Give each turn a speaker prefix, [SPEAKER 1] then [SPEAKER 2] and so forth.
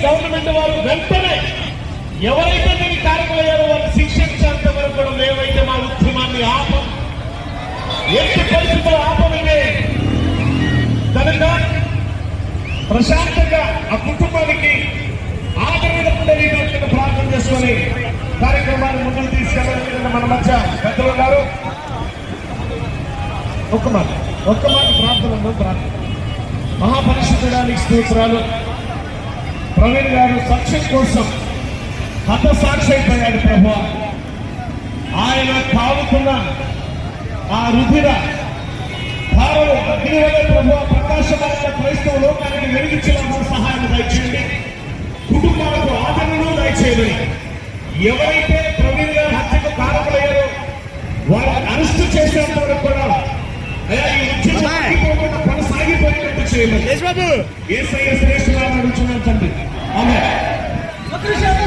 [SPEAKER 1] Government వారు వెంటనే ఎవరైతే దీనికి కారకులయ్యారో వారిని శిక్షించేంత వరకు కూడా మేమైతే మా ఉద్యమాన్ని ఆపం, ఎట్టి పరిస్థితుల్లో ఆపమే. కనుక ప్రశాంతంగా ఆ కుటుంబానికి ఆదరణ ఉండేటట్టుగా ప్రార్థన చేసుకొని కార్యక్రమాన్ని ముందుకు తీసుకెళ్ళాలని మన మధ్య పెద్దలు ఉన్నారు. ఒక్క మాట ప్రార్థన. మహాపరిశుద్ధుడానికి స్తోత్రాలు. ప్రవీణ్ గారు సత్యం కోసం హతసాక్షి అయిపోయాడు ప్రభు. ఆయన కావుతున్న ఆ రుధిర భారము అగ్ని వల్ల ప్రభు ప్రకాశమైన క్రైస్తవ లోకానికి వెలిగించిన సహాయం దయచేయండి. కుటుంబాలకు ఆదరణను దయచేయమని. ఎవరైతే ప్రవీణ్ గారి హత్యకు కారకులయ్యారో వారిని అరెస్టు చేసేంత వరకు కూడా అయ్యా ఈ ఉద్యమం కొనసాగిపోయినట్టు చేయమని యేసయ్య శ్రేష్ఠులను అడుగుతున్నాను తండ్రి. ఆమేన్.